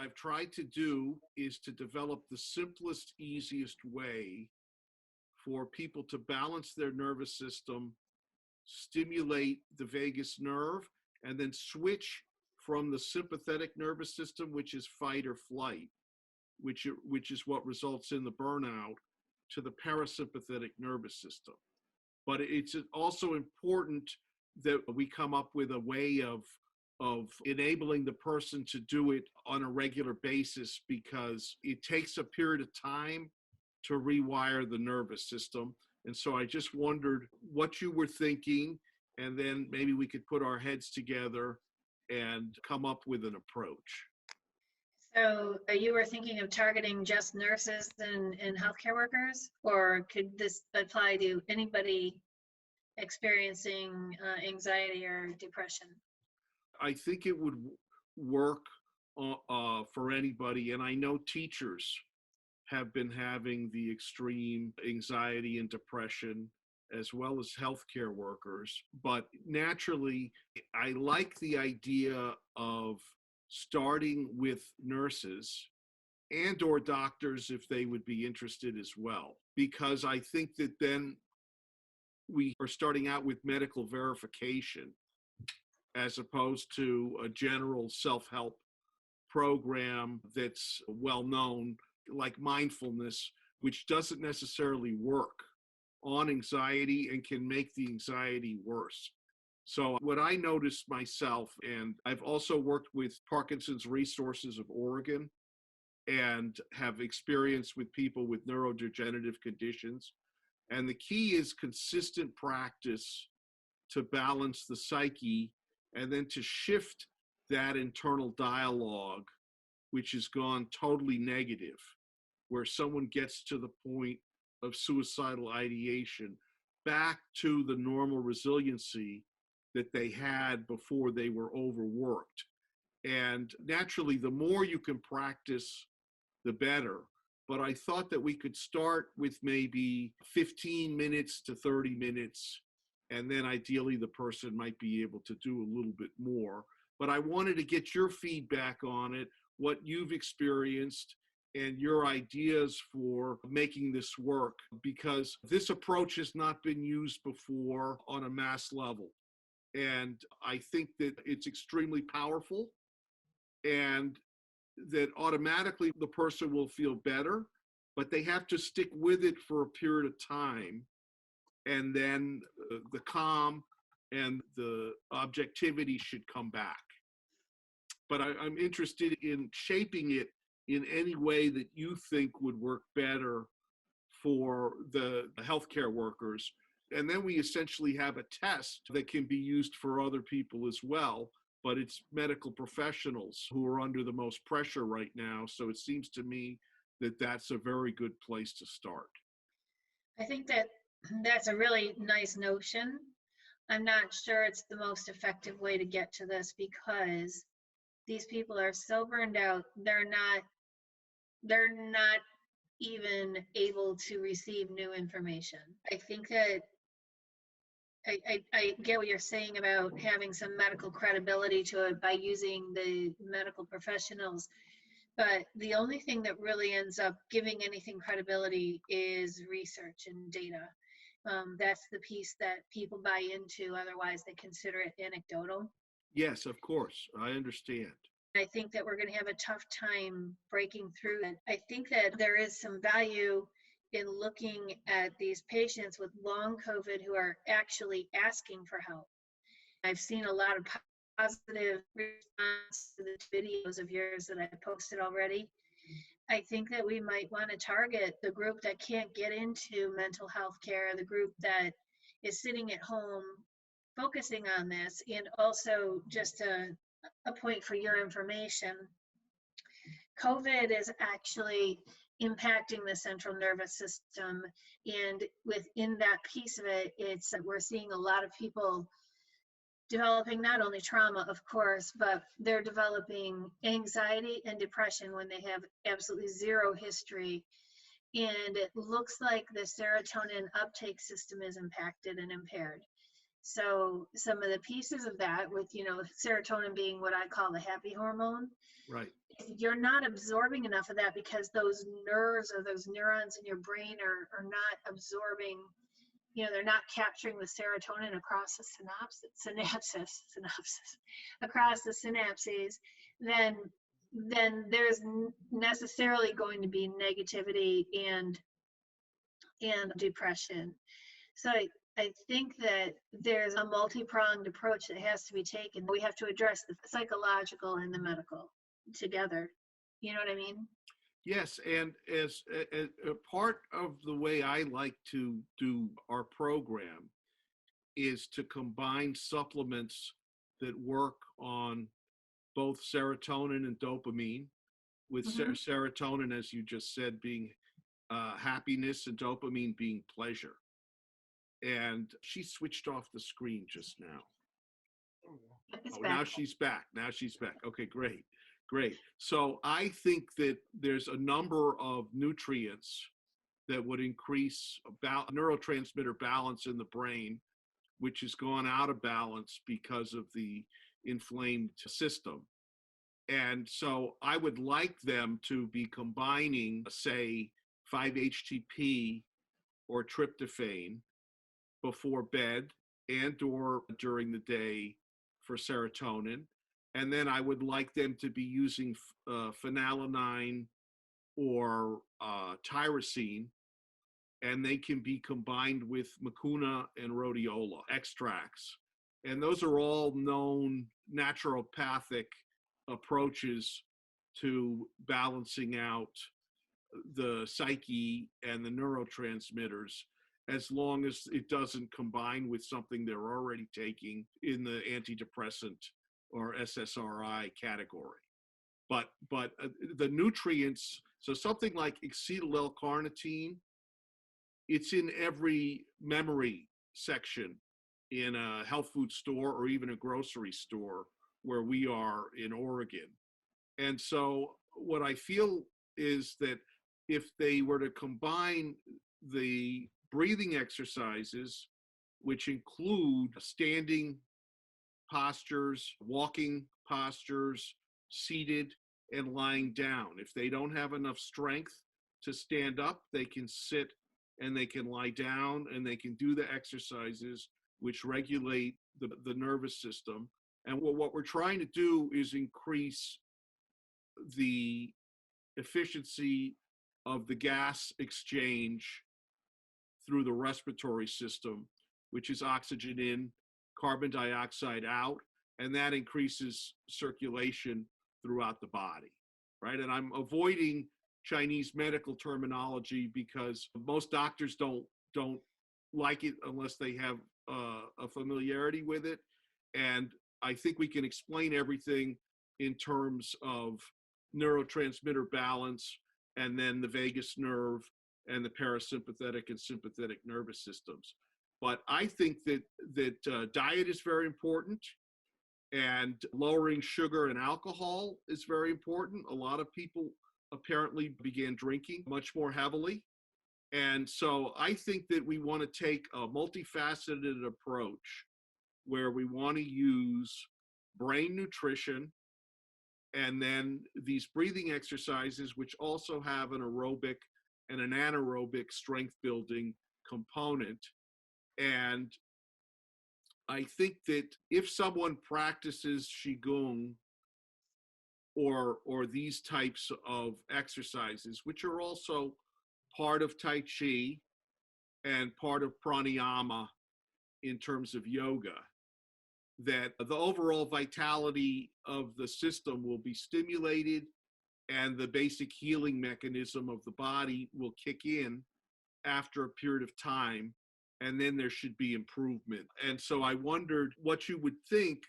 I've tried to do is to develop the simplest, easiest way for people to balance their nervous system, stimulate the vagus nerve, and then switch from the sympathetic nervous system, which is fight or flight, which is what results in the burnout, to the parasympathetic nervous system. But it's also important that we come up with a way of enabling the person to do it on a regular basis, because it takes a period of time to rewire the nervous system. And so I just wondered what you were thinking, and then maybe we could put our heads together and come up with an approach. So you were thinking of targeting just nurses and healthcare workers, or could this apply to anybody experiencing anxiety or depression? I think it would work for anybody. And I know teachers have been having the extreme anxiety and depression, as well as healthcare workers. But naturally, I like the idea of starting with nurses and or doctors if they would be interested as well, because I think that then we are starting out with medical verification as opposed to a general self-help program that's well known, like mindfulness, which doesn't necessarily work on anxiety and can make the anxiety worse. So what I noticed myself, and I've also worked with Parkinson's Resources of Oregon and have experience with people with neurodegenerative conditions. And the key is consistent practice to balance the psyche, and then to shift that internal dialogue, which has gone totally negative, where someone gets to the point of suicidal ideation, back to the normal resiliency that they had before they were overworked. And naturally, the more you can practice, the better. But I thought that we could start with maybe 15 minutes to 30 minutes, and then ideally the person might be able to do a little bit more. But I wanted to get your feedback on it, what you've experienced, and your ideas for making this work, because this approach has not been used before on a mass level. And I think that it's extremely powerful, and that automatically the person will feel better, but they have to stick with it for a period of time. And then the calm and the objectivity should come back. But I'm interested in shaping it in any way that you think would work better for the healthcare workers. And then we essentially have a test that can be used for other people as well, but it's medical professionals who are under the most pressure right now. So it seems to me that that's a very good place to start. I think that that's a really nice notion. I'm not sure it's the most effective way to get to this, because these people are so burned out, they're not even able to receive new information. I think that I get what you're saying about having some medical credibility to it by using the medical professionals, but the only thing that really ends up giving anything credibility is research and data. That's the piece that people buy into, otherwise they consider it anecdotal. Yes, of course, I understand. I think that we're going to have a tough time breaking through it. I think that there is some value in looking at these patients with long COVID who are actually asking for help. I've seen a lot of positive response to the videos of yours that I posted already. I think that we might want to target the group that can't get into mental health care, the group that is sitting at home focusing on this. And also, just a point for your information, COVID is actually impacting the central nervous system, and within that piece of it, it's we're seeing a lot of people developing not only trauma, of course, but they're developing anxiety and depression when they have absolutely zero history. And it looks like the serotonin uptake system is impacted and impaired. So some of the pieces of that with, serotonin being what I call the happy hormone, Right. if you're not absorbing enough of that because those nerves or those neurons in your brain are not absorbing, they're not capturing the serotonin across the synapses, across the synapses, then there's necessarily going to be negativity and depression. So I think that there's a multi-pronged approach that has to be taken. We have to address the psychological and the medical together. You know what I mean? Yes, and as a part of the way I like to do our program is to combine supplements that work on both serotonin and dopamine, with Mm-hmm. serotonin, as you just said, being happiness and dopamine being pleasure. And she switched off the screen just now. It's Oh, back. now she's back. Now she's back. Okay, great. Great. So I think that there's a number of nutrients that would increase neurotransmitter balance in the brain, which has gone out of balance because of the inflamed system. And so I would like them to be combining, say, 5-HTP or tryptophan before bed and or during the day for serotonin. And then I would like them to be using phenylalanine or tyrosine, and they can be combined with mucuna and rhodiola extracts. And those are all known naturopathic approaches to balancing out the psyche and the neurotransmitters, as long as it doesn't combine with something they're already taking in the antidepressant or SSRI category. But the nutrients, so something like acetyl L-carnitine, it's in every memory section in a health food store or even a grocery store where we are in Oregon. And so what I feel is that if they were to combine the breathing exercises, which include standing postures, walking postures, seated, and lying down. If they don't have enough strength to stand up, they can sit and they can lie down and they can do the exercises which regulate the nervous system. And what we're trying to do is increase the efficiency of the gas exchange through the respiratory system, which is oxygen in, carbon dioxide out, and that increases circulation throughout the body, right? And I'm avoiding Chinese medical terminology because most doctors don't like it unless they have a familiarity with it. And I think we can explain everything in terms of neurotransmitter balance and then the vagus nerve and the parasympathetic and sympathetic nervous systems. But I think that diet is very important, and lowering sugar and alcohol is very important. A lot of people apparently began drinking much more heavily. And so I think that we want to take a multifaceted approach where we want to use brain nutrition and then these breathing exercises, which also have an aerobic and an anaerobic strength building component. And I think that if someone practices Qigong or these types of exercises, which are also part of Tai Chi and part of pranayama in terms of yoga, that the overall vitality of the system will be stimulated and the basic healing mechanism of the body will kick in after a period of time, and then there should be improvement. And so I wondered what you would think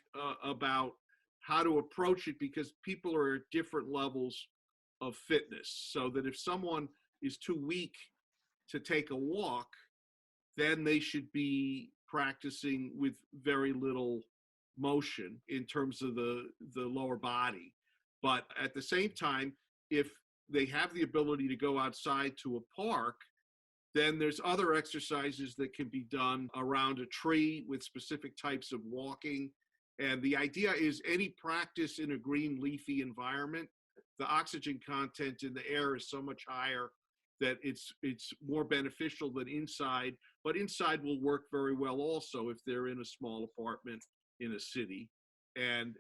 about how to approach it, because people are at different levels of fitness. So that if someone is too weak to take a walk, then they should be practicing with very little motion in terms of the lower body. But at the same time, if they have the ability to go outside to a park Then there's other exercises that can be done around a tree with specific types of walking. And the idea is any practice in a green leafy environment, the oxygen content in the air is so much higher that it's more beneficial than inside. But inside will work very well also if they're in a small apartment in a city. And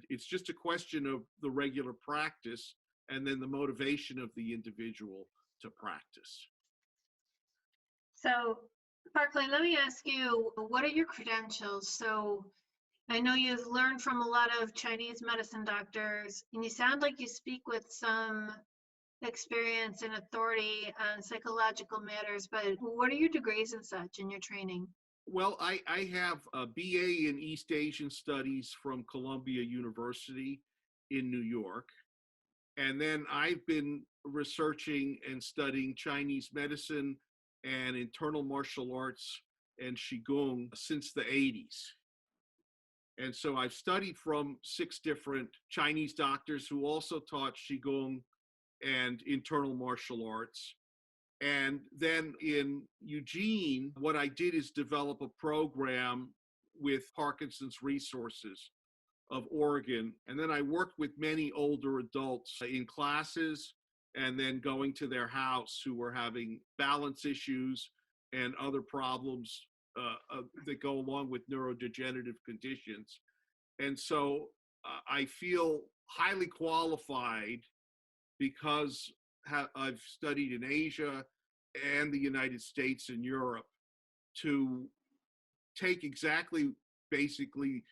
it's just a question of the regular practice and then the motivation of the individual to practice. So, Barclay, let me ask you, what are your credentials? So, I know you've learned from a lot of Chinese medicine doctors, and you sound like you speak with some experience and authority on psychological matters, but what are your degrees and such in your training? Well, I have a BA in East Asian Studies from Columbia University in New York. And then I've been researching and studying Chinese medicine and internal martial arts and Qigong since the 80s. And so I've studied from 6 different Chinese doctors who also taught Qigong and internal martial arts. And then in Eugene, what I did is develop a program with Parkinson's Resources of Oregon. And then I worked with many older adults in classes and then going to their house who were having balance issues and other problems that go along with neurodegenerative conditions. And so I feel highly qualified because I've studied in Asia and the United States and Europe to take exactly basically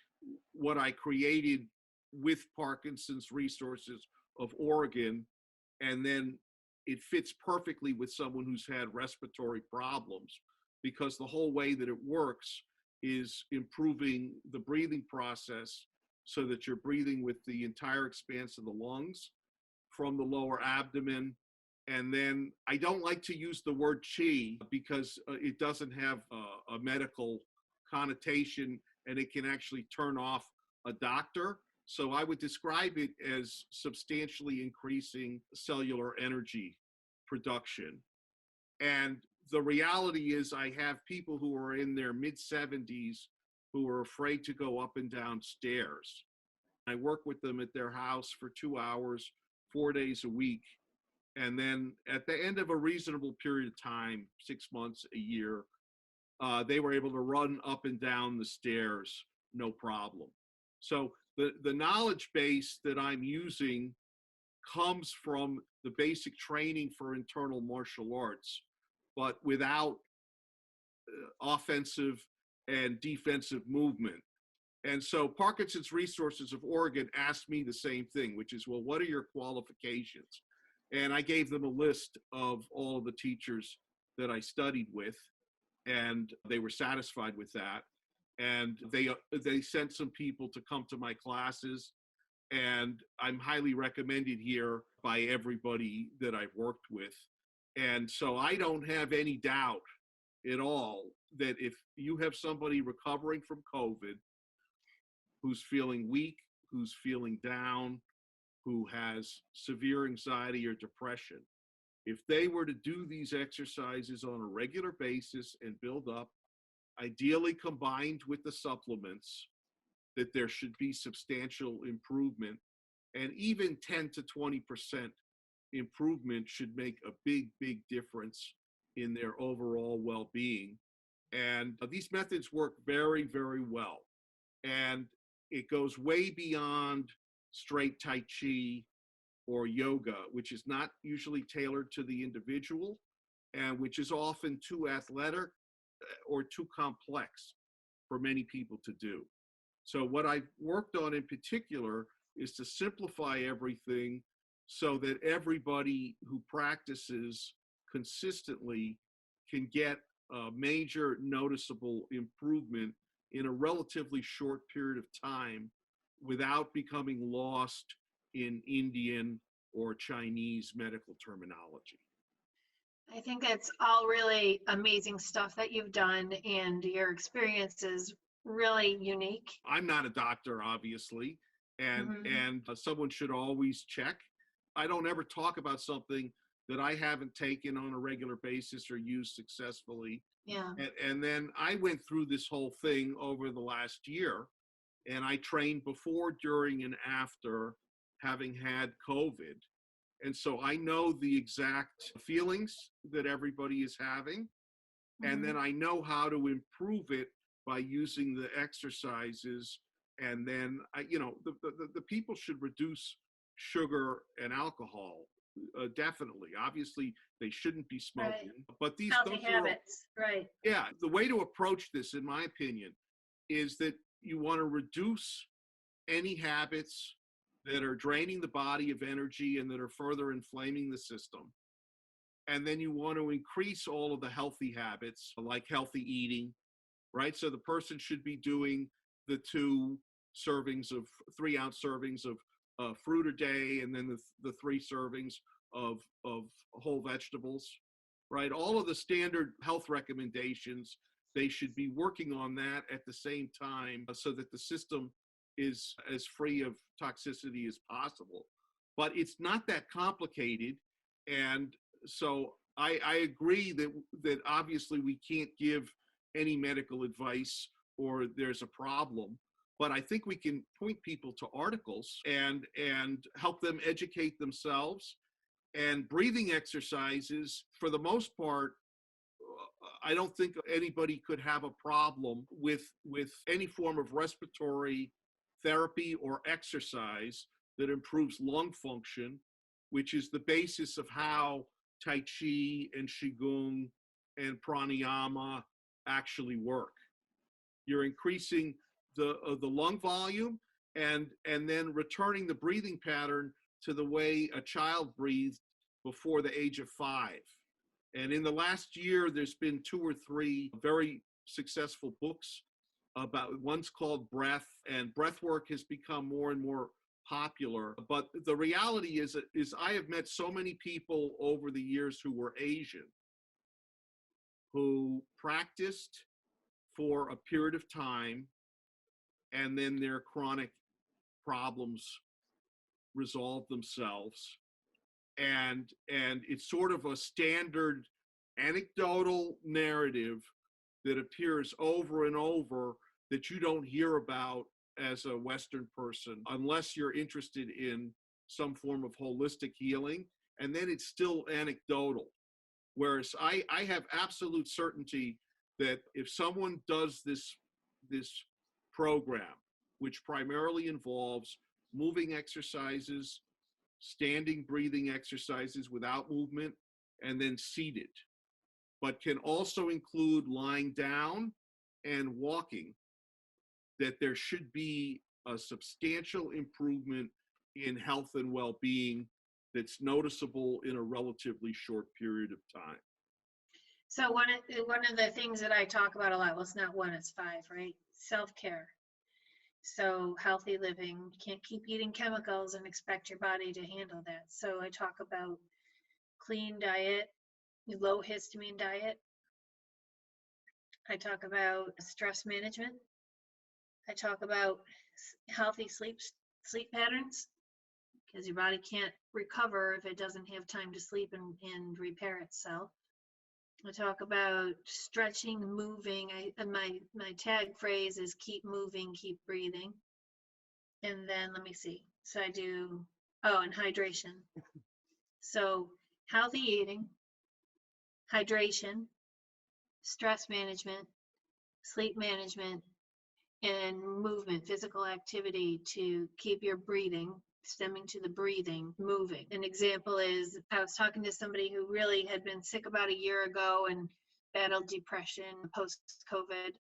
what I created with Parkinson's Resources of Oregon, and then it fits perfectly with someone who's had respiratory problems because the whole way that it works is improving the breathing process so that you're breathing with the entire expanse of the lungs from the lower abdomen. And then I don't like to use the word qi because it doesn't have a medical connotation and it can actually turn off a doctor. So I would describe it as substantially increasing cellular energy production. And the reality is I have people who are in their mid-70s who are afraid to go up and down stairs. I work with them at their house for 2 hours, 4 days a week. And then at the end of a reasonable period of time, 6 months, a year, they were able to run up and down the stairs, no problem. So the knowledge base that I'm using comes from the basic training for internal martial arts, but without offensive and defensive movement. And so Parkinson's Resources of Oregon asked me the same thing, which is, well, what are your qualifications? And I gave them a list of all of the teachers that I studied with, and they were satisfied with that. And they sent some people to come to my classes, and I'm highly recommended here by everybody that I've worked with. And so I don't have any doubt at all that if you have somebody recovering from COVID who's feeling weak, who's feeling down, who has severe anxiety or depression, if they were to do these exercises on a regular basis and build up, ideally combined with the supplements, that there should be substantial improvement, and even 10 to 20% improvement should make a big, big difference in their overall well-being. And these methods work very, very well. And it goes way beyond straight Tai Chi or yoga, which is not usually tailored to the individual and which is often too athletic or too complex for many people to do. So what I've worked on in particular is to simplify everything so that everybody who practices consistently can get a major noticeable improvement in a relatively short period of time without becoming lost in Indian or Chinese medical terminology. I think that's all really amazing stuff that you've done, and your experience is really unique. I'm not a doctor, obviously, and Mhm. someone should always check. I don't ever talk about something that I haven't taken on a regular basis or used successfully. Yeah. And then I went through this whole thing over the last year, and I trained before, during, and after having had COVID. And so I know the exact feelings that everybody is having. And then Mhm. I know how to improve it by using the exercises. And then, the people should reduce sugar and alcohol. Definitely. Obviously, they shouldn't be Right. smoking. But Healthy those are, habits. Right. yeah, the way to approach this, in my opinion, is that you want to reduce any habits that are draining the body of energy and that are further inflaming the system. And then you want to increase all of the healthy habits, like healthy eating, right? So the person should be doing the 3-ounce servings of fruit a day, and then the 3 servings of whole vegetables, right? All of the standard health recommendations, they should be working on that at the same time, so that the system is as free of toxicity as possible. But it's not that complicated. And so I agree that obviously we can't give any medical advice or there's a problem, but I think we can point people to articles and help them educate themselves. And breathing exercises, for the most part, I don't think anybody could have a problem with any form of respiratory therapy or exercise that improves lung function, which is the basis of how Tai Chi and Qigong and pranayama actually work. You're increasing the lung volume, and then returning the breathing pattern to the way a child breathed before the age of 5. And in the last year, there's been 2 or 3 very successful books about. One's called Breath, and breath work has become more and more popular. But the reality is I have met so many people over the years who were Asian, who practiced for a period of time, and then their chronic problems resolved themselves. And it's sort of a standard anecdotal narrative that appears over and over, that you don't hear about as a Western person unless you're interested in some form of holistic healing, and then it's still anecdotal. Whereas I have absolute certainty that if someone does this program, which primarily involves moving exercises, standing breathing exercises without movement, and then seated, but can also include lying down and walking, that there should be a substantial improvement in health and well-being that's noticeable in a relatively short period of time. So one of the things that I talk about a lot, well, it's not one, it's 5, right? Self-care. So healthy living, you can't keep eating chemicals and expect your body to handle that. So I talk about clean diet, low histamine diet. I talk about stress management. I talk about healthy sleep patterns, because your body can't recover if it doesn't have time to sleep and repair itself. I talk about stretching, moving. And my tag phrase is keep moving, keep breathing. And then let me see. So I do, and hydration. So healthy eating, hydration, stress management, sleep management, and movement, physical activity to keep your breathing, stemming to the breathing, moving. An example is I was talking to somebody who really had been sick about a year ago and battled depression post-COVID,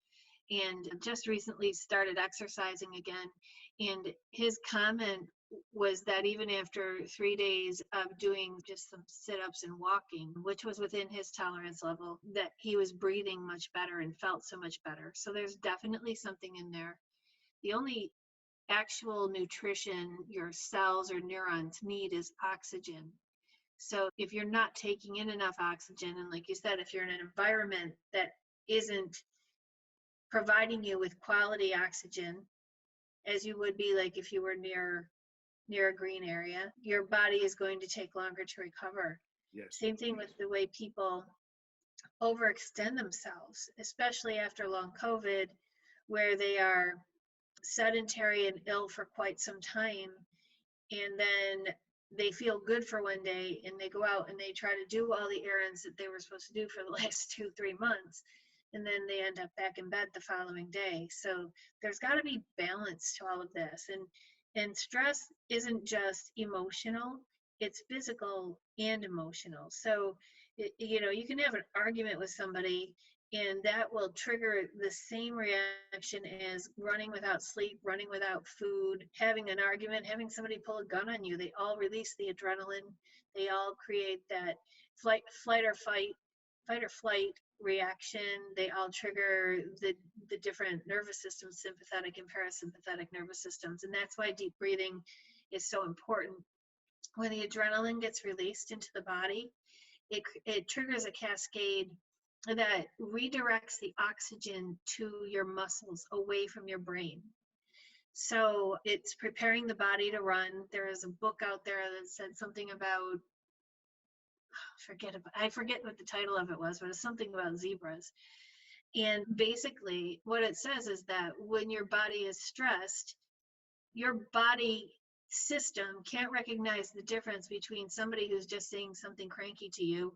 and just recently started exercising again. And his comment was that even after 3 days of doing just some sit-ups and walking, which was within his tolerance level, that he was breathing much better and felt so much better. So there's definitely something in there. The only actual nutrition your cells or neurons need is oxygen. So if you're not taking in enough oxygen, and like you said, if you're in an environment that isn't providing you with quality oxygen, as you would be like if you were near a green area, your body is going to take longer to recover. Yes. Same thing with the way people overextend themselves, especially after long COVID, where they are sedentary and ill for quite some time. And then they feel good for one day and they go out and they try to do all the errands that they were supposed to do for the last 2, 3 months. And then they end up back in bed the following day. So there's got to be balance to all of this. And stress isn't just emotional, it's physical and emotional. So, you can have an argument with somebody and that will trigger the same reaction as running without sleep, running without food, having an argument, having somebody pull a gun on you. They all release the adrenaline. They all create that fight or flight reaction. They all trigger the different nervous systems, sympathetic and parasympathetic nervous systems. And that's why deep breathing is so important. When the adrenaline gets released into the body, it triggers a cascade that redirects the oxygen to your muscles away from your brain. So it's preparing the body to run. There is a book out there that said something about, I forget what the title of it was, but it's something about zebras. And basically what it says is that when your body is stressed, your body system can't recognize the difference between somebody who's just saying something cranky to you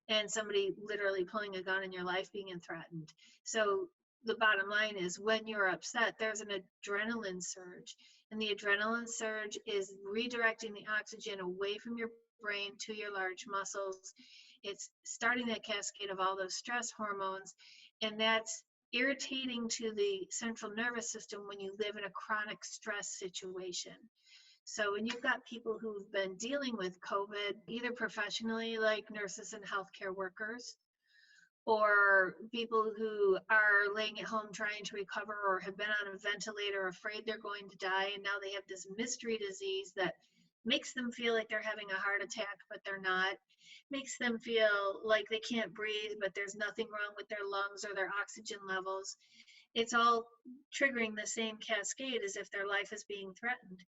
and somebody literally pulling a gun in your life, being threatened. So the bottom line is, when you're upset, there's an adrenaline surge, and the adrenaline surge is redirecting the oxygen away from your brain to your large muscles. It's starting that cascade of all those stress hormones, and that's irritating to the central nervous system when you live in a chronic stress situation. So when you've got people who've been dealing with COVID, either professionally, like nurses and healthcare workers, or people who are laying at home trying to recover or have been on a ventilator, afraid they're going to die, and now they have this mystery disease that makes them feel like they're having a heart attack, but they're not, makes them feel like they can't breathe, but there's nothing wrong with their lungs or their oxygen levels. It's all triggering the same cascade as if their life is being threatened.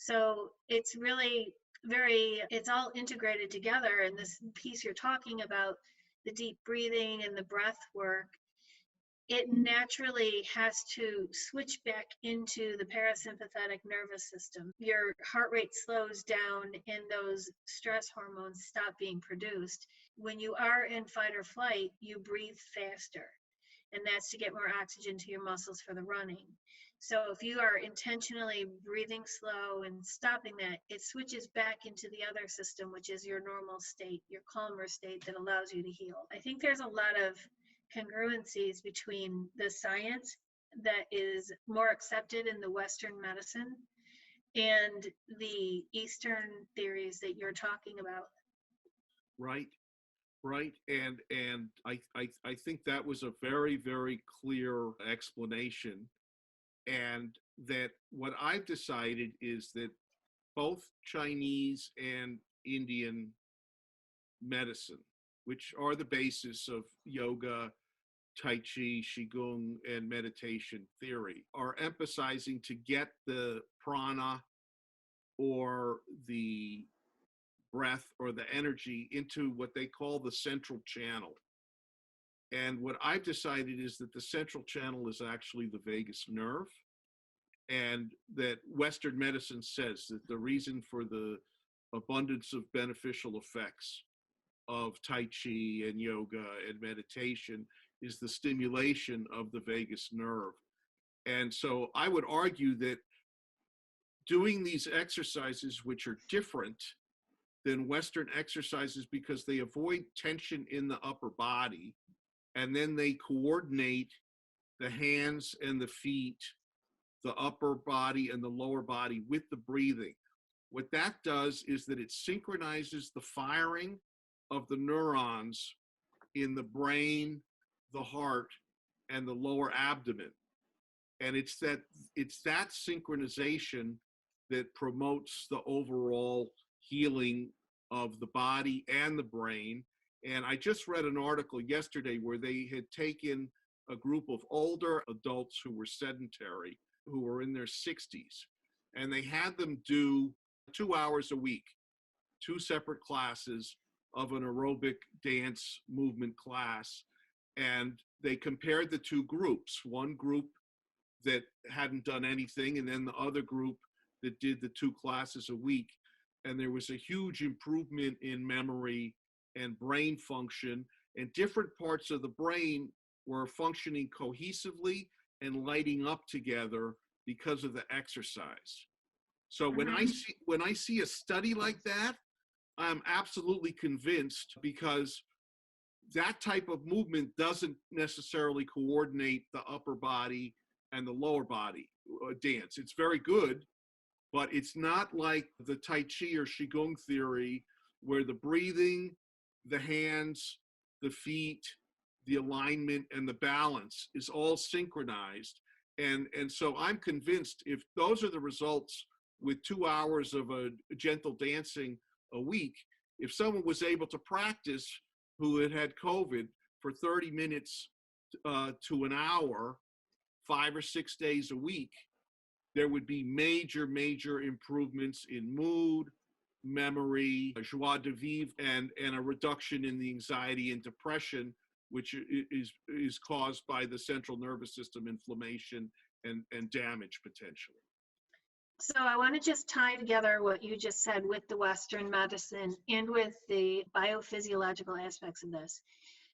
So it's really it's all integrated together. And this piece you're talking about, the deep breathing and the breath work, it naturally has to switch back into the parasympathetic nervous system. Your heart rate slows down and those stress hormones stop being produced. When you are in fight or flight, you breathe faster, and that's to get more oxygen to your muscles for the running. So if you are intentionally breathing slow and stopping that, it switches back into the other system, which is your normal state, your calmer state that allows you to heal. I think there's a lot of congruencies between the science that is more accepted in the Western medicine and the Eastern theories that you're talking about. Right. Right. And I think that was a very, very clear explanation. And that what I've decided is that both Chinese and Indian medicine, which are the basis of yoga, Tai Chi, Qigong, and meditation theory, are emphasizing to get the prana or the breath or the energy into what they call the central channel. And what I've decided is that the central channel is actually the vagus nerve, and that Western medicine says that the reason for the abundance of beneficial effects of Tai Chi and yoga and meditation is the stimulation of the vagus nerve. And so I would argue that doing these exercises, which are different than Western exercises because they avoid tension in the upper body, and then they coordinate the hands and the feet, the upper body and the lower body with the breathing. What that does is that it synchronizes the firing of the neurons in the brain, the heart, and the lower abdomen. And it's that synchronization that promotes the overall healing of the body and the brain. And I just read an article yesterday where they had taken a group of older adults who were sedentary, who were in their 60s, and they had them do 2 hours a week, 2 separate classes of an aerobic dance movement class. And they compared the two groups, one group that hadn't done anything, and then the other group that did the 2 classes a week. And there was a huge improvement in memory and brain function, and different parts of the brain were functioning cohesively and lighting up together because of the exercise. So when I see a study like that, I'm absolutely convinced, because that type of movement doesn't necessarily coordinate the upper body and the lower body dance. It's very good, but it's not like the Tai Chi or Qigong theory, where the breathing, the hands, the feet, the alignment, and the balance is all synchronized. And so I'm convinced, if those are the results with 2 hours of a gentle dancing a week, if someone was able to practice who had COVID for 30 minutes to an hour, 5 or 6 days a week, there would be major improvements in mood, memory, joie de vivre, and a reduction in the anxiety and depression, which is caused by the central nervous system inflammation and damage potentially. So I want to just tie together what you just said with the Western medicine and with the biophysiological aspects of this.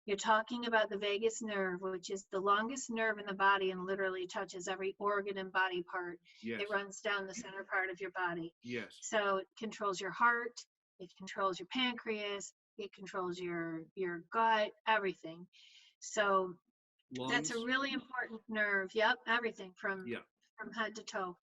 You're talking about the vagus nerve, which is the longest nerve in the body and literally touches every organ and body part. Yes. It runs down the center part of your body. Yes. So it controls your heart, it controls your pancreas, it controls your gut, everything. So Lungs. That's a really important nerve. Yep, everything from head to toe.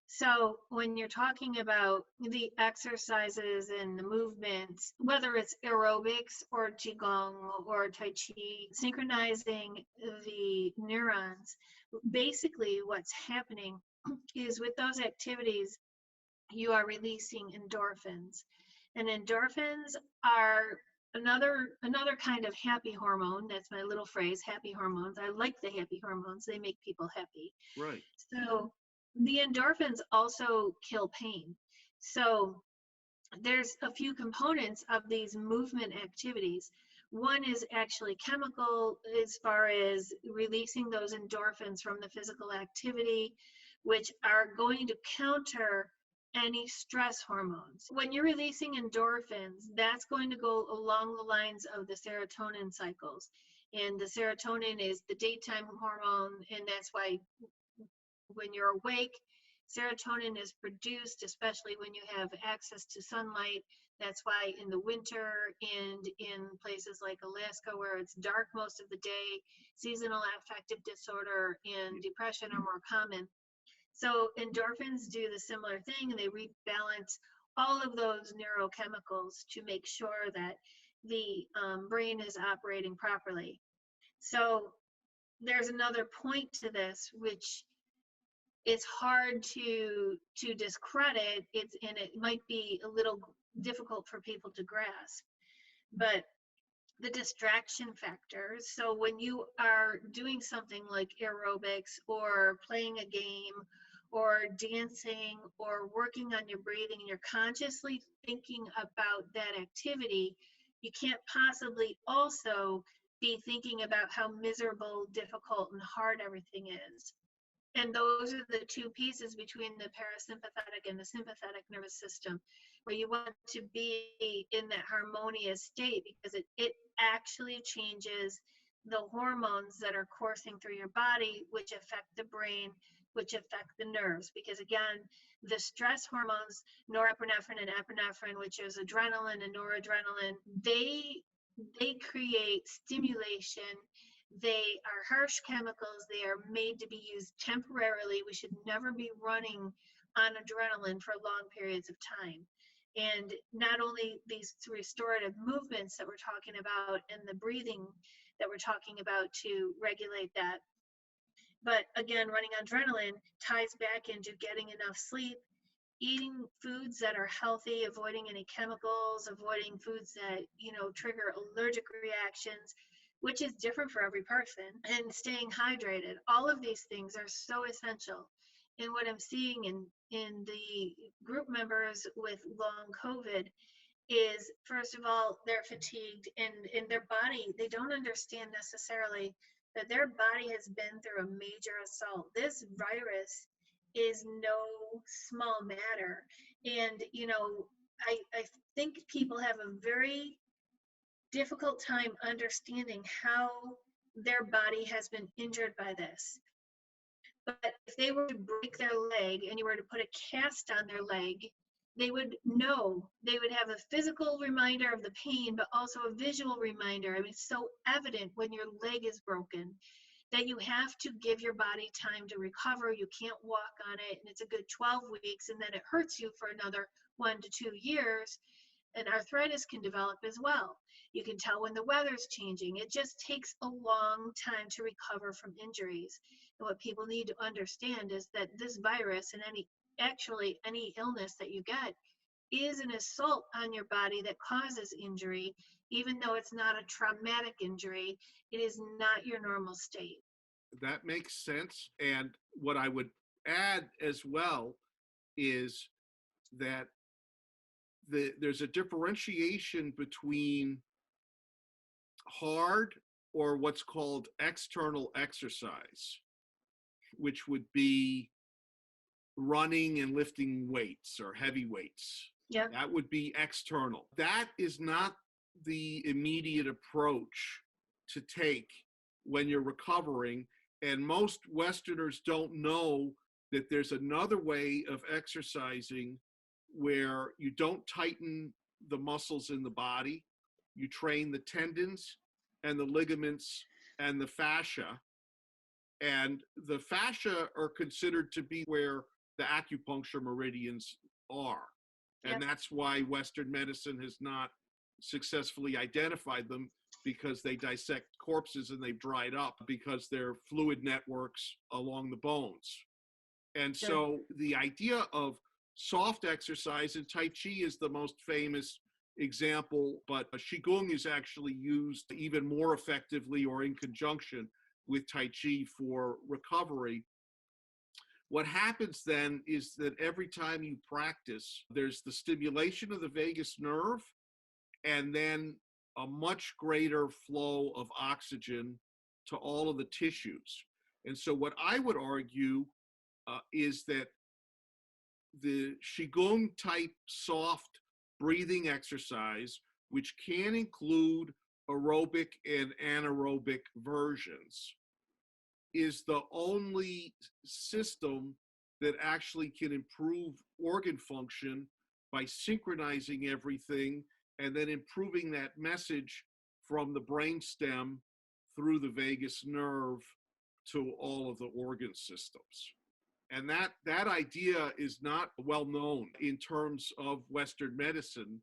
So when you're talking about the exercises and the movements, whether it's aerobics or Qigong or Tai Chi, synchronizing the neurons, basically what's happening is with those activities, you are releasing endorphins. And endorphins are another kind of happy hormone. That's my little phrase, happy hormones. I like the happy hormones. They make people happy. Right. So the endorphins also kill pain. So there's a few components of these movement activities. One is actually chemical, as far as releasing those endorphins from the physical activity, which are going to counter any stress hormones. When you're releasing endorphins, that's going to go along the lines of the serotonin cycles. And the serotonin is the daytime hormone, and that's why when you're awake, serotonin is produced, especially when you have access to sunlight. That's why in the winter and in places like Alaska, where it's dark most of the day, seasonal affective disorder and depression are more common. So endorphins do the similar thing, and they rebalance all of those neurochemicals to make sure that the brain is operating properly. So there's another point to this, which it's hard to discredit. And it might be a little difficult for people to grasp, but the distraction factors. So when you are doing something like aerobics or playing a game or dancing or working on your breathing, and you're consciously thinking about that activity, you can't possibly also be thinking about how miserable, difficult, and hard everything is. And those are the two pieces between the parasympathetic and the sympathetic nervous system, where you want to be in that harmonious state, because it actually changes the hormones that are coursing through your body, which affect the brain, which affect the nerves. Because again, the stress hormones, norepinephrine and epinephrine, which is adrenaline and noradrenaline, they create stimulation. They are harsh chemicals. They are made to be used temporarily. We should never be running on adrenaline for long periods of time. And not only these restorative movements that we're talking about and the breathing that we're talking about to regulate that, but again, running on adrenaline ties back into getting enough sleep, eating foods that are healthy, avoiding any chemicals, avoiding foods that, trigger allergic reactions, which is different for every person, and staying hydrated. All of these things are so essential. And what I'm seeing in the group members with long COVID is, first of all, they're fatigued, and in their body, they don't understand necessarily that their body has been through a major assault. This virus is no small matter. And, I think people have a very difficult time understanding how their body has been injured by this. But if they were to break their leg and you were to put a cast on their leg, they would know. They would have a physical reminder of the pain, but also a visual reminder. I mean, it's so evident when your leg is broken that you have to give your body time to recover. You can't walk on it, and it's a good 12 weeks, and then it hurts you for another 1 to 2 years. And arthritis can develop as well. You can tell when the weather's changing. It just takes a long time to recover from injuries. And what people need to understand is that this virus and any illness that you get is an assault on your body that causes injury. Even though it's not a traumatic injury, it is not your normal state. That makes sense. And what I would add as well is that there's a differentiation between hard or what's called external exercise, which would be running and lifting weights or heavy weights. Yep. That would be external. That is not the immediate approach to take when you're recovering. And most Westerners don't know that there's another way of exercising where you don't tighten the muscles in the body. You train the tendons and the ligaments and the fascia. And the fascia are considered to be where the acupuncture meridians are. And Yep. that's why Western medicine has not successfully identified them, because they dissect corpses and they've dried up because they're fluid networks along the bones. And Sure. so the idea of soft exercise, and Tai Chi is the most famous example, but Qigong is actually used even more effectively or in conjunction with Tai Chi for recovery. What happens then is that every time you practice, there's the stimulation of the vagus nerve and then a much greater flow of oxygen to all of the tissues. And so what I would argue is that the Qigong type soft breathing exercise, which can include aerobic and anaerobic versions, is the only system that actually can improve organ function by synchronizing everything and then improving that message from the brainstem through the vagus nerve to all of the organ systems. And that idea is not well known in terms of Western medicine,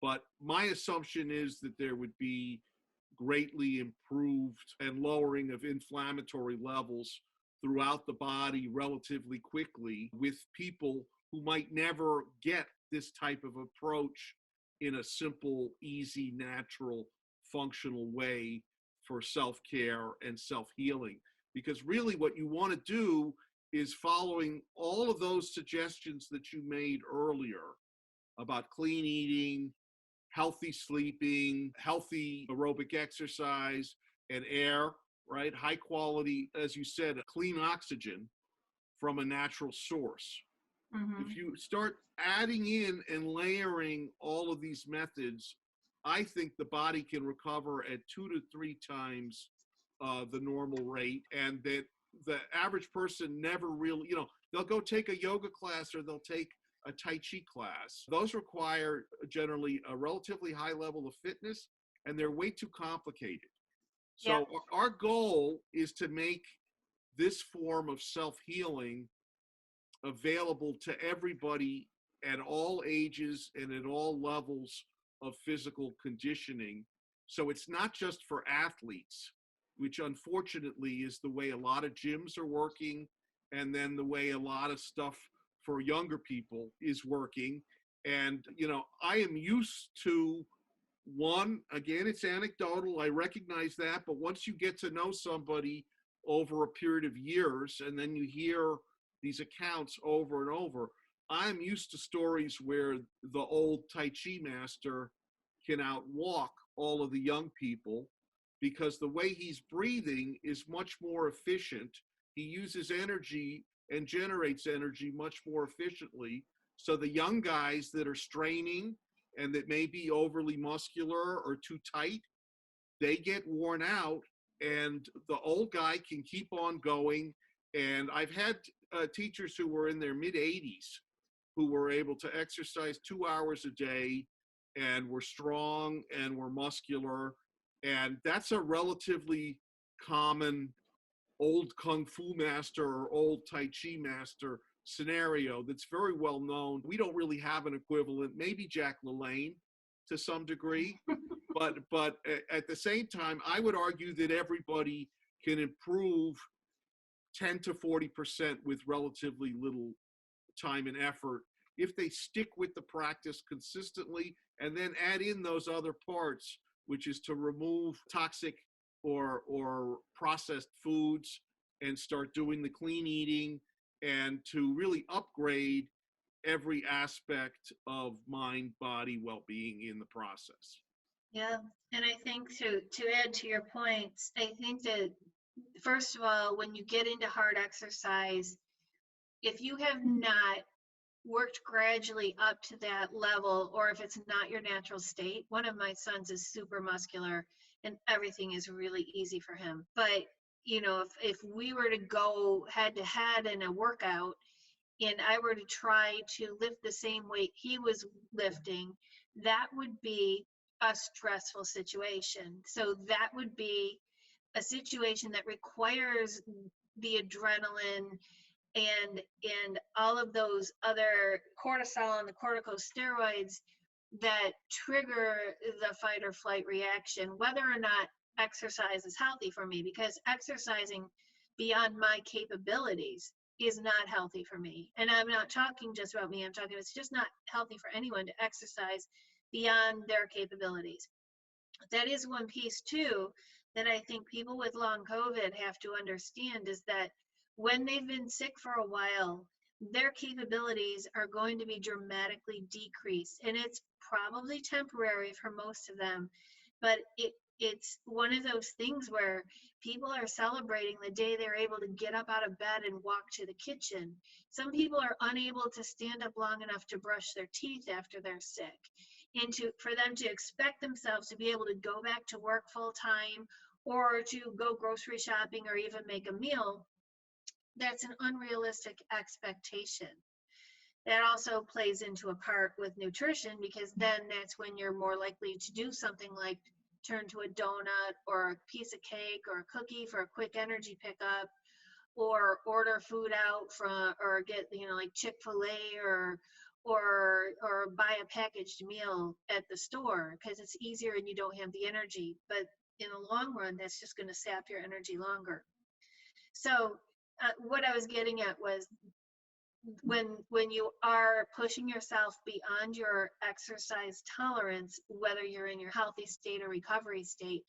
but my assumption is that there would be greatly improved and lowering of inflammatory levels throughout the body relatively quickly with people who might never get this type of approach in a simple, easy, natural, functional way for self-care and self-healing. Because really what you want to do is following all of those suggestions that you made earlier about clean eating, healthy sleeping, healthy aerobic exercise, and air, right? High quality, as you said, clean oxygen from a natural source. Mm-hmm. If you start adding in and layering all of these methods, I think the body can recover at 2 to 3 times the normal rate, and that the average person never really, they'll go take a yoga class or they'll take a Tai Chi class. Those require generally a relatively high level of fitness, and they're way too complicated. So Yep. our goal is to make this form of self-healing available to everybody at all ages and at all levels of physical conditioning. So it's not just for athletes, which unfortunately is the way a lot of gyms are working, and then the way a lot of stuff for younger people is working. And, I am used to one, again, it's anecdotal, I recognize that, but once you get to know somebody over a period of years and then you hear these accounts over and over, I'm used to stories where the old Tai Chi master can outwalk all of the young people because the way he's breathing is much more efficient. He uses energy and generates energy much more efficiently. So the young guys that are straining and that may be overly muscular or too tight, they get worn out, and the old guy can keep on going. And I've had teachers who were in their mid 80s who were able to exercise 2 hours a day and were strong and were muscular. And that's a relatively common old kung fu master or old tai chi master scenario that's very well known. We don't really have an equivalent, maybe Jack LaLanne to some degree, but at the same time, I would argue that everybody can improve 10 to 40% with relatively little time and effort if they stick with the practice consistently and then add in those other parts, which is to remove toxic or processed foods and start doing the clean eating and to really upgrade every aspect of mind body well-being in the process. Yeah, and I think to add to your points, I think that first of all, when you get into hard exercise, if you have not worked gradually up to that level, or if it's not your natural state, one of my sons is super muscular and everything is really easy for him. But you know, if we were to go head to head in a workout and I were to try to lift the same weight he was lifting, that would be a stressful situation. So that would be a situation that requires the adrenaline and all of those other cortisol and the corticosteroids that trigger the fight or flight reaction, whether or not exercise is healthy for me, because exercising beyond my capabilities is not healthy for me. And I'm not talking just about me, I'm talking it's just not healthy for anyone to exercise beyond their capabilities. That is one piece too that I think people with long COVID have to understand, is that when they've been sick for a while, their capabilities are going to be dramatically decreased. And it's probably temporary for most of them, but it's one of those things where people are celebrating the day they're able to get up out of bed and walk to the kitchen. Some people are unable to stand up long enough to brush their teeth after they're sick. And for them to expect themselves to be able to go back to work full time or to go grocery shopping or even make a meal, that's an unrealistic expectation. That also plays into a part with nutrition, because then that's when you're more likely to do something like turn to a donut or a piece of cake or a cookie for a quick energy pickup, or order food out from, or get, you know, like Chick-fil-A or buy a packaged meal at the store because it's easier and you don't have the energy. But in the long run, that's just going to sap your energy longer. So what I was getting at was when you are pushing yourself beyond your exercise tolerance, whether you're in your healthy state or recovery state,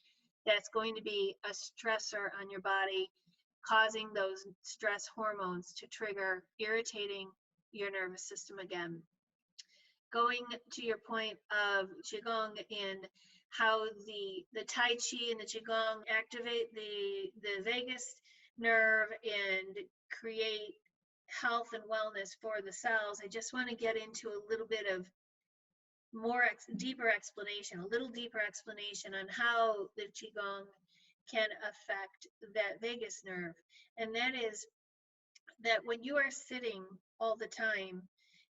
that's going to be a stressor on your body, causing those stress hormones to trigger, irritating your nervous system again. Going to your point of Qigong and how the Tai Chi and the Qigong activate the vagus nerve and create health and wellness for the cells, I just want to get into a little bit of deeper explanation, a little deeper explanation on how the Qigong can affect that vagus nerve. And that is that when you are sitting all the time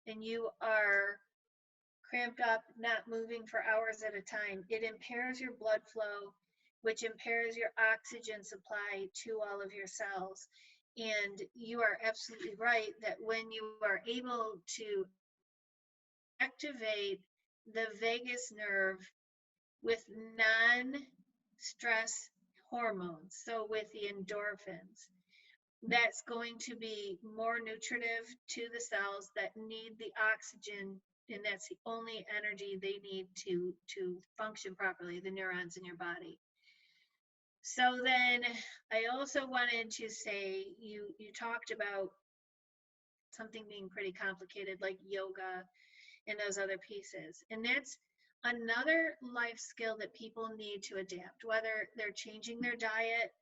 and you are cramped up, not moving for hours at a time, it impairs your blood flow, which impairs your oxygen supply to all of your cells. And you are absolutely right that when you are able to activate the vagus nerve with non-stress hormones, so with the endorphins, that's going to be more nutritive to the cells that need the oxygen, and that's the only energy they need to function properly, the neurons in your body. So then I also wanted to say, you talked about something being pretty complicated like yoga and those other pieces. And that's another life skill that people need to adapt, whether they're changing their diet,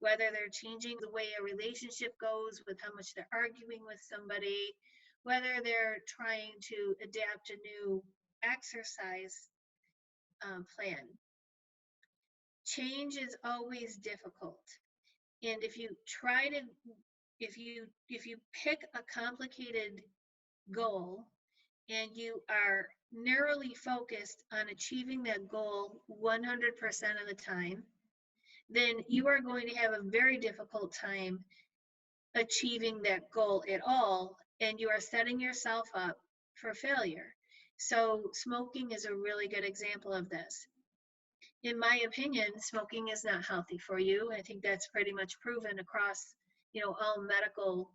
whether they're changing the way a relationship goes with how much they're arguing with somebody, whether they're trying to adapt a new exercise plan. Change is always difficult. And if you try to, if you pick a complicated goal and you are narrowly focused on achieving that goal 100% of the time, then you are going to have a very difficult time achieving that goal at all, and you are setting yourself up for failure. So smoking is a really good example of this. In my opinion, smoking is not healthy for you. I think that's pretty much proven across, all medical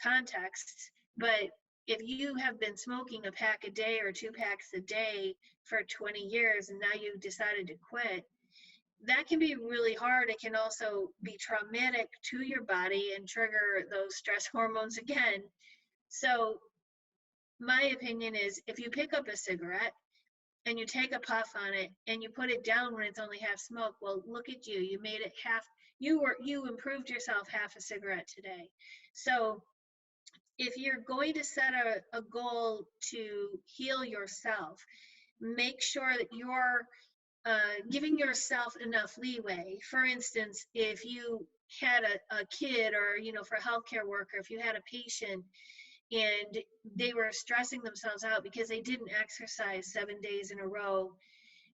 contexts. But if you have been smoking a pack a day or 2 packs a day for 20 years and now you've decided to quit, that can be really hard. It can also be traumatic to your body and trigger those stress hormones again. So my opinion is, if you pick up a cigarette and you take a puff on it and you put it down when it's only half smoke, well, look at you. You made it half, you improved yourself half a cigarette today. So if you're going to set a goal to heal yourself, make sure that you're giving yourself enough leeway. For instance, if you had a kid, or, for a healthcare worker, if you had a patient and they were stressing themselves out because they didn't exercise 7 days in a row,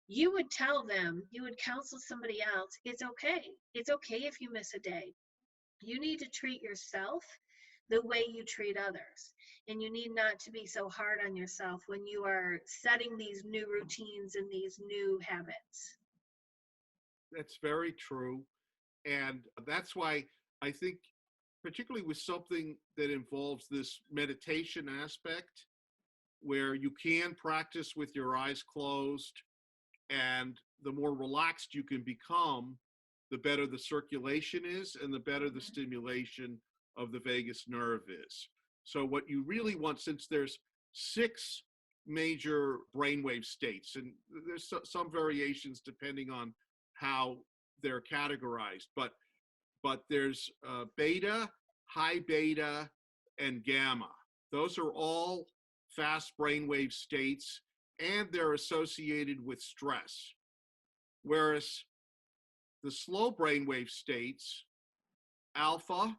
you would tell them, you would counsel somebody else, it's okay. It's okay if you miss a day. You need to treat yourself the way you treat others. And you need not to be so hard on yourself when you are setting these new routines and these new habits. That's very true. And that's why I think, particularly with something that involves this meditation aspect, where you can practice with your eyes closed, and the more relaxed you can become, the better the circulation is and the better the stimulation of the vagus nerve is. So what you really want, since there's 6 major brainwave states, and there's some variations depending on how they're categorized, but there's beta, high beta, and gamma. Those are all fast brainwave states, and they're associated with stress. Whereas the slow brainwave states, alpha,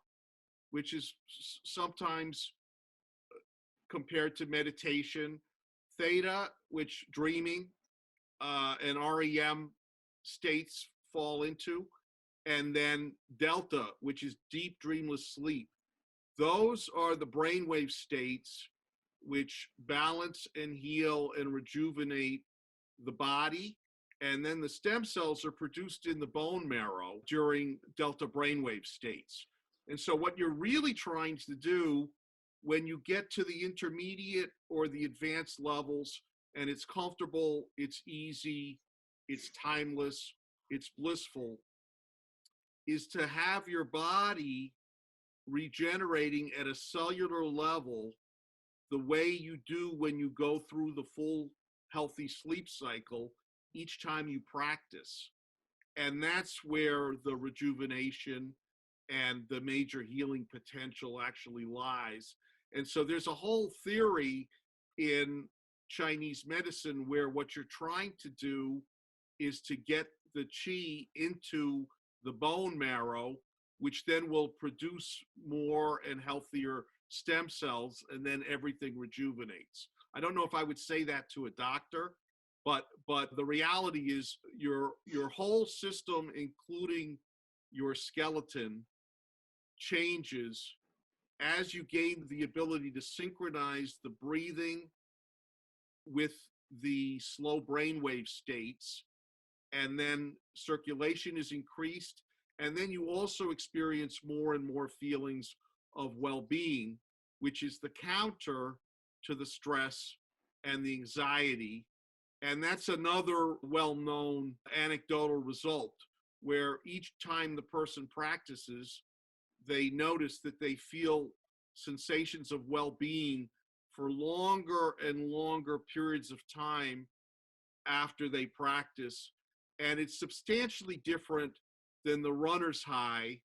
which is sometimes compared to meditation, theta, which dreaming and REM states fall into, and then delta, which is deep dreamless sleep. Those are the brainwave states which balance and heal and rejuvenate the body. And then the stem cells are produced in the bone marrow during delta brainwave states. And so what you're really trying to do when you get to the intermediate or the advanced levels, and it's comfortable, it's easy, it's timeless, it's blissful, is to have your body regenerating at a cellular level the way you do when you go through the full healthy sleep cycle each time you practice. And that's where the rejuvenation and the major healing potential actually lies. And so there's a whole theory in Chinese medicine where what you're trying to do is to get the qi into the bone marrow, which then will produce more and healthier stem cells, and then everything rejuvenates. I don't know if I would say that to a doctor, but the reality is your whole system, including your skeleton, changes as you gain the ability to synchronize the breathing with the slow brainwave states, and then circulation is increased, and then you also experience more and more feelings of well-being, which is the counter to the stress and the anxiety. And that's another well-known anecdotal result, where each time the person practices, they notice that they feel sensations of well-being for longer and longer periods of time after they practice. And it's substantially different than the runner's high,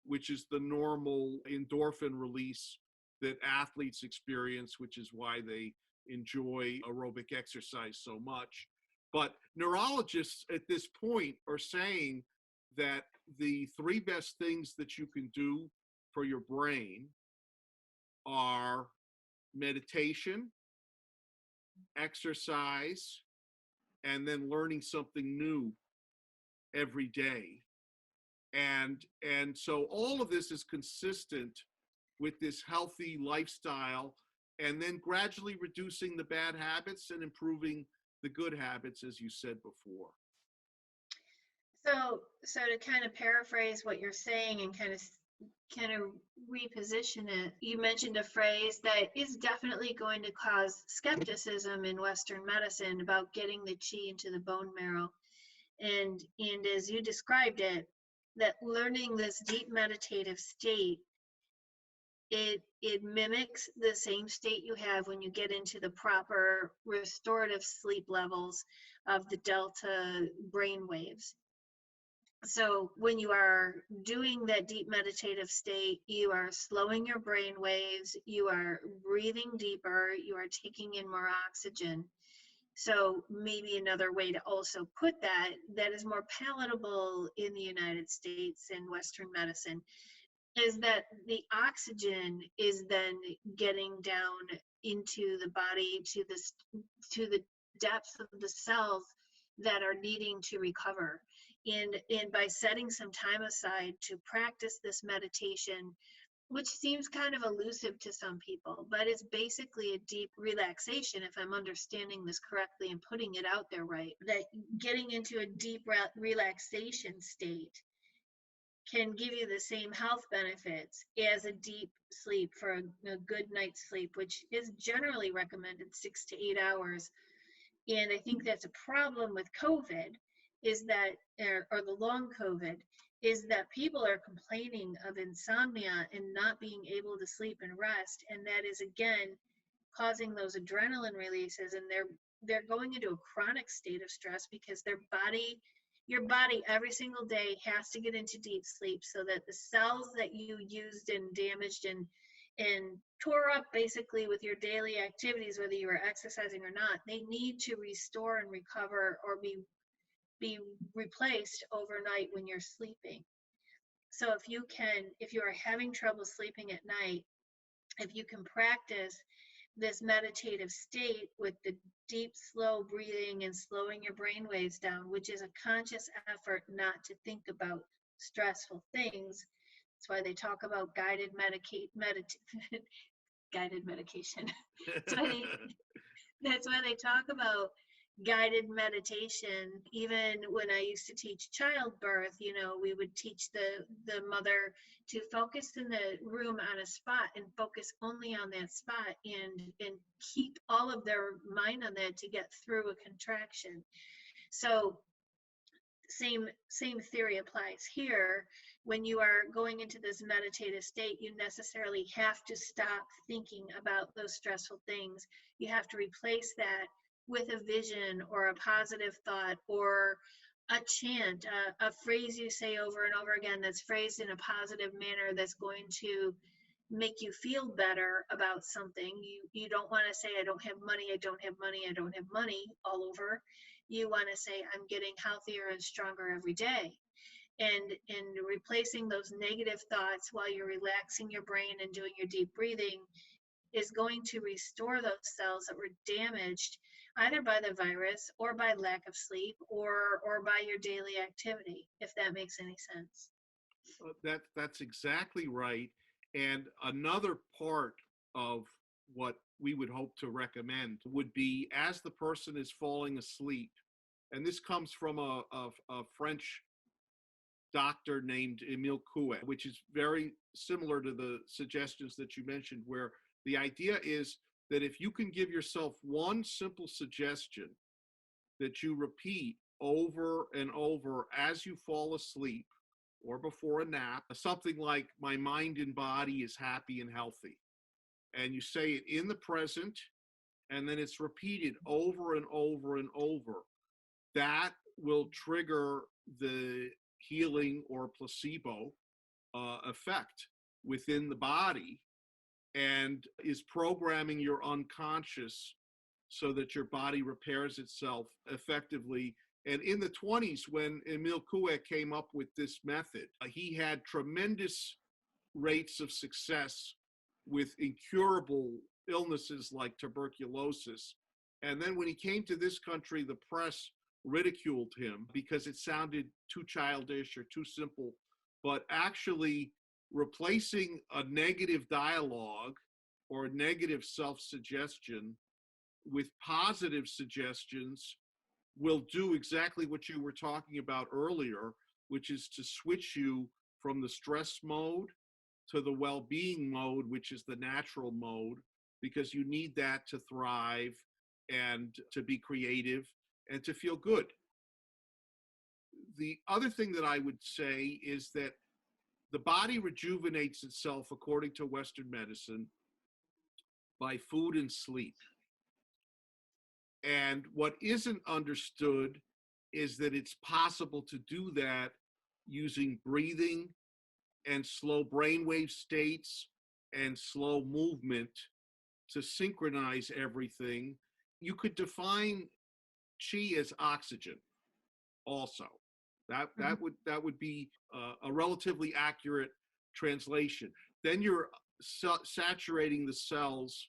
which is the normal endorphin release that athletes experience, which is why they enjoy aerobic exercise so much. But neurologists at this point are saying that the three best things that you can do for your brain are meditation, exercise, and then learning something new every day. And so all of this is consistent with this healthy lifestyle, and then gradually reducing the bad habits and improving the good habits, as you said before. So to kind of paraphrase what you're saying and kind of reposition it, you mentioned a phrase that is definitely going to cause skepticism in Western medicine about getting the chi into the bone marrow. And as you described it, that learning this deep meditative state, it mimics the same state you have when you get into the proper restorative sleep levels of the delta brain waves. So when you are doing that deep meditative state, you are slowing your brain waves, you are breathing deeper, you are taking in more oxygen. So maybe another way to also put that is more palatable in the United States and Western medicine is that the oxygen is then getting down into the body to the depths of the cells that are needing to recover. And by setting some time aside to practice this meditation, which seems kind of elusive to some people, but it's basically a deep relaxation, if I'm understanding this correctly and putting it out there right, that getting into a deep relaxation state can give you the same health benefits as a deep sleep for a good night's sleep, which is generally recommended 6 to 8 hours. And I think that's a problem with COVID, is that, or the long COVID, is that people are complaining of insomnia and not being able to sleep and rest. And that is, again, causing those adrenaline releases. And they're going into a chronic state of stress because your body every single day has to get into deep sleep so that the cells that you used and damaged and tore up basically with your daily activities, whether you are exercising or not, they need to restore and recover or be replaced overnight when you're sleeping. So if you are having trouble sleeping at night, if you can practice this meditative state with the deep, slow breathing and slowing your brain waves down, which is a conscious effort not to think about stressful things. That's why they talk about guided guided medication. That's why they talk about guided meditation. Even when I used to teach childbirth, we would teach the mother to focus in the room on a spot and focus only on that spot and keep all of their mind on that to get through a contraction. So same theory applies here. When you are going into this meditative state, you necessarily have to stop thinking about those stressful things. You have to replace that with a vision or a positive thought or a chant, a phrase you say over and over again that's phrased in a positive manner that's going to make you feel better about something. You don't want to say, I don't have money, I don't have money, I don't have money all over. You want to say, I'm getting healthier and stronger every day. And replacing those negative thoughts while you're relaxing your brain and doing your deep breathing is going to restore those cells that were damaged either by the virus or by lack of sleep or by your daily activity, if that makes any sense. That's exactly right. And another part of what we would hope to recommend would be, as the person is falling asleep, and this comes from a French doctor named Emile Coué, which is very similar to the suggestions that you mentioned, where the idea is that if you can give yourself one simple suggestion that you repeat over and over as you fall asleep or before a nap, something like, my mind and body is happy and healthy, and you say it in the present, and then it's repeated over and over and over, that will trigger the healing or placebo effect within the body, and is programming your unconscious so that your body repairs itself effectively. And in the 20s, when Emil Coué came up with this method, he had tremendous rates of success with incurable illnesses like tuberculosis. And then when he came to this country, the press ridiculed him because it sounded too childish or too simple. But actually, replacing a negative dialogue or a negative self-suggestion with positive suggestions will do exactly what you were talking about earlier, which is to switch you from the stress mode to the well-being mode, which is the natural mode, because you need that to thrive and to be creative and to feel good. The other thing that I would say is that the body rejuvenates itself, according to Western medicine, by food and sleep. And what isn't understood is that it's possible to do that using breathing and slow brainwave states and slow movement to synchronize everything. You could define chi as oxygen also. That would be a relatively accurate translation. Then you're saturating the cells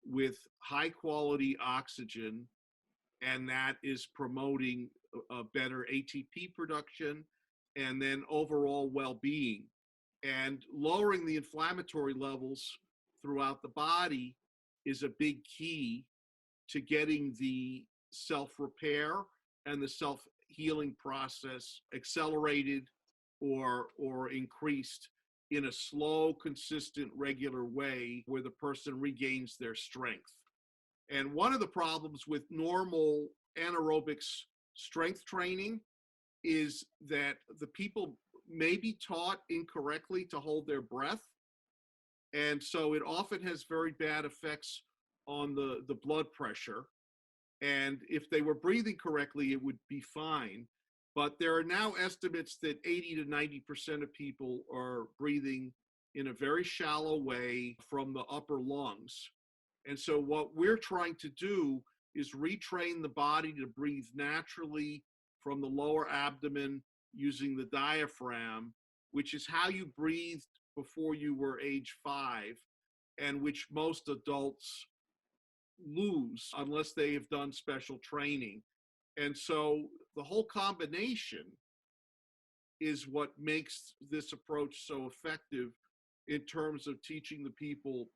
with high quality oxygen, and that is promoting a better ATP production and then overall well-being. And lowering the inflammatory levels throughout the body is a big key to getting the self-repair and the self-healing process accelerated or increased in a slow, consistent, regular way where the person regains their strength. And one of the problems with normal anaerobics strength training is that the people may be taught incorrectly to hold their breath. And so it often has very bad effects on the blood pressure. And if they were breathing correctly, it would be fine. But there are now estimates that 80 to 90% of people are breathing in a very shallow way from the upper lungs. And so what we're trying to do is retrain the body to breathe naturally from the lower abdomen using the diaphragm, which is how you breathed before you were age 5, and which most adults lose unless they have done special training. And so the whole combination is what makes this approach so effective in terms of teaching the people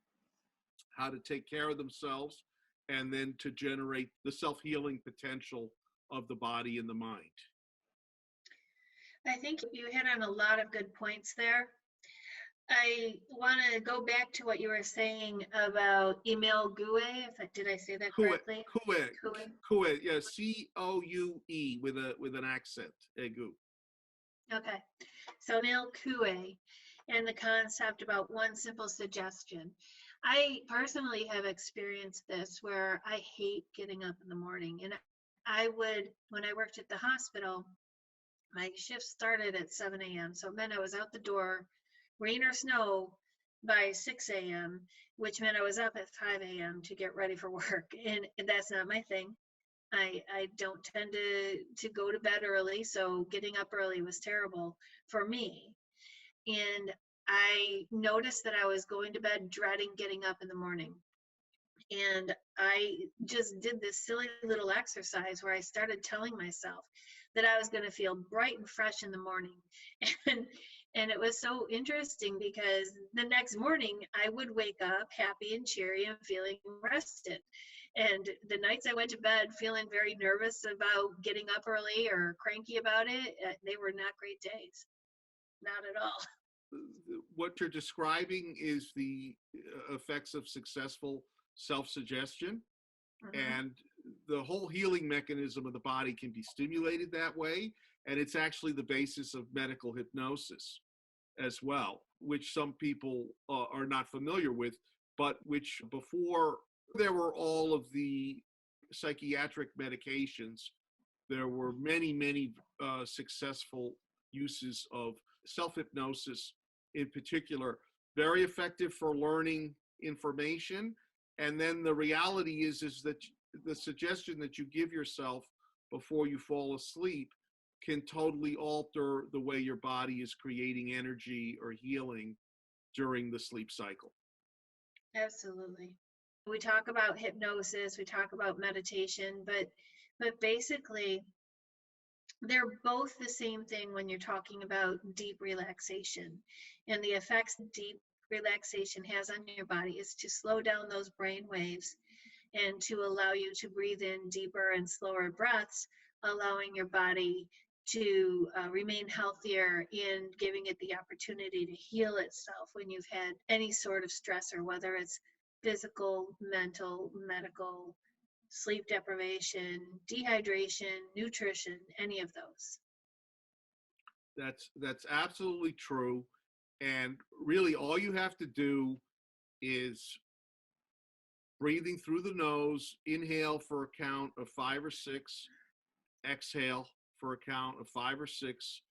how to take care of themselves and then to generate the self-healing potential of the body and the mind. I think you hit on a lot of good points there. I want to go back to what you were saying about Emil Coué. Did I say that correctly? Coué, yeah, C-O-U-E with an accent, Egu. Okay, so Emil Coué and the concept about one simple suggestion. I personally have experienced this where I hate getting up in the morning, and I would, when I worked at the hospital, my shift started at 7 a.m. So it meant I was out the door, rain or snow, by 6 a.m., which meant I was up at 5 a.m. to get ready for work. And that's not my thing. I don't tend to go to bed early, so getting up early was terrible for me. And I noticed that I was going to bed dreading getting up in the morning. And I just did this silly little exercise where I started telling myself that I was going to feel bright and fresh in the morning. And it was so interesting because the next morning I would wake up happy and cheery and feeling rested. And the nights I went to bed feeling very nervous about getting up early or cranky about it, they were not great days. Not at all. What you're describing is the effects of successful self-suggestion. And the whole healing mechanism of the body can be stimulated that way. And it's actually the basis of medical hypnosis as well, which some people are not familiar with. but which before there were all of the psychiatric medications, there were many, many successful uses of self-hypnosis in particular, very effective for learning information. And then the reality is that the suggestion that you give yourself before you fall asleep can totally alter the way your body is creating energy or healing during the sleep cycle. Absolutely. We talk about hypnosis, we talk about meditation, but basically they're both the same thing when you're talking about deep relaxation. And the effects deep relaxation has on your body is to slow down those brain waves and to allow you to breathe in deeper and slower breaths, allowing your body to remain healthier in giving it the opportunity to heal itself when you've had any sort of stressor, whether it's physical, mental, medical, sleep deprivation, dehydration, nutrition, any of those. That's absolutely true. And really all you have to do is breathing through the nose, inhale for a count of 5 or 6, exhale for a count of 5 or 6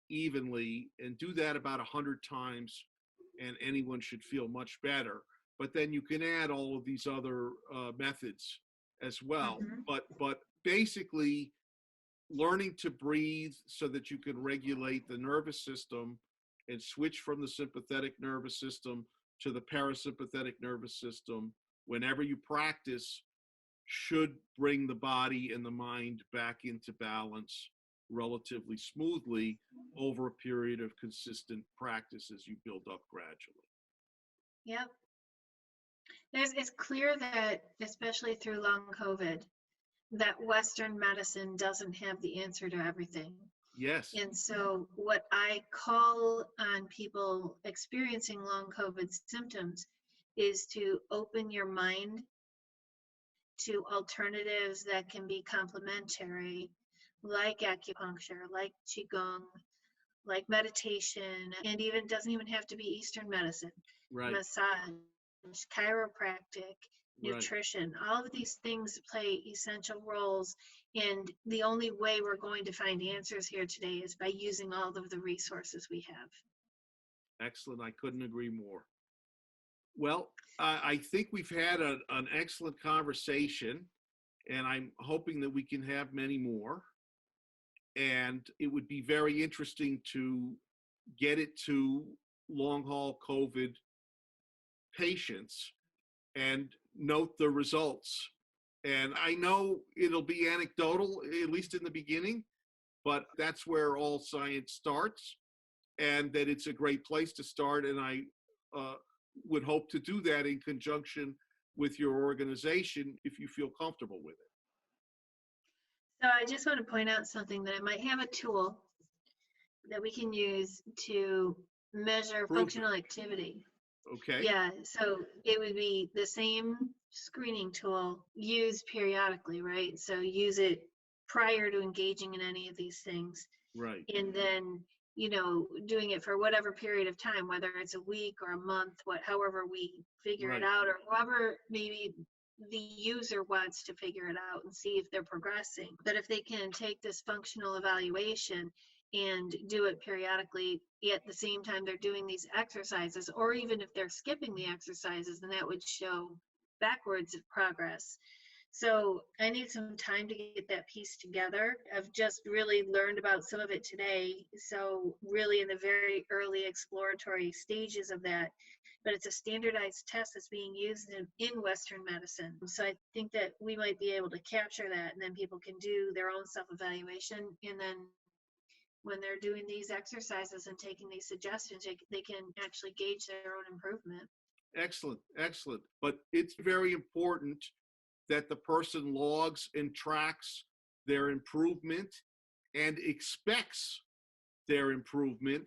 evenly, and do that about 100 times, and anyone should feel much better. But then you can add all of these other methods as well. Mm-hmm. But basically, learning to breathe so that you can regulate the nervous system and switch from the sympathetic nervous system to the parasympathetic nervous system whenever you practice should bring the body and the mind back into balance relatively smoothly over a period of consistent practice as you build up gradually. Yep. It's clear that, especially through long COVID, that Western medicine doesn't have the answer to everything. Yes. And so what I call on people experiencing long COVID symptoms is to open your mind to alternatives that can be complementary, like acupuncture, like Qigong, like meditation, and even doesn't even have to be Eastern medicine, Right. massage, chiropractic, Right. nutrition. All of these things play essential roles. And the only way we're going to find answers here today is by using all of the resources we have. Excellent. I couldn't agree more. Well, I think we've had an excellent conversation, and I'm hoping that we can have many more. And it would be very interesting to get it to long haul COVID patients and note the results. And I know it'll be anecdotal, at least in the beginning, but that's where all science starts, and that it's a great place to start. And I would hope to do that in conjunction with your organization if you feel comfortable with it. So I just want to point out something, that I might have a tool that we can use to measure functional activity. Okay. Yeah, so it would be the same screening tool used periodically, right? So use it prior to engaging in any of these things. Right. And then, doing it for whatever period of time, whether it's a week or a month, however we figure it out, or however maybe the user wants to figure it out and see if they're progressing. But if they can take this functional evaluation and do it periodically at the same time they're doing these exercises, or even if they're skipping the exercises, then that would show backwards progress. So I need some time to get that piece together. I've just really learned about some of it today. So really in the very early exploratory stages of that, but it's a standardized test that's being used in Western medicine. So I think that we might be able to capture that, and then people can do their own self-evaluation. And then when they're doing these exercises and taking these suggestions, they can actually gauge their own improvement. Excellent, excellent. But it's very important that the person logs and tracks their improvement and expects their improvement,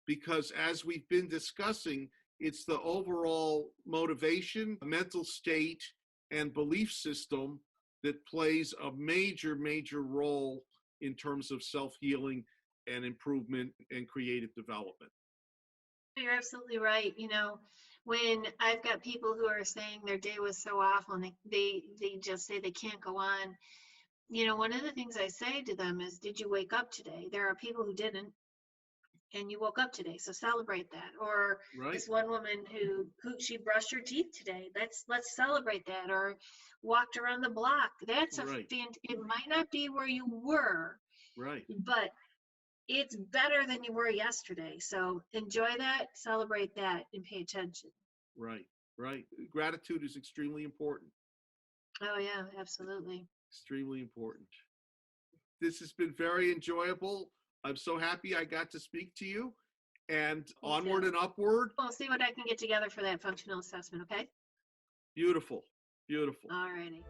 because as we've been discussing, it's the overall motivation, mental state, and belief system that plays a major, major role in terms of self-healing and improvement and creative development. You're absolutely right. When I've got people who are saying their day was so awful and they just say they can't go on, one of the things I say to them is, did you wake up today? There are people who didn't, and you woke up today, so celebrate that. Or Right, this one woman who she brushed her teeth today. Let's celebrate that. Or walked around the block. right, It might not be where you were, right, but it's better than you were yesterday. So enjoy that, celebrate that, and pay attention. right, right. Gratitude is extremely important. Oh yeah, absolutely. Extremely important. This has been very enjoyable. I'm so happy I got to speak to you. And Me onward too. and upward. We'll see what I can get together for that functional assessment, okay? Beautiful. Beautiful. All righty.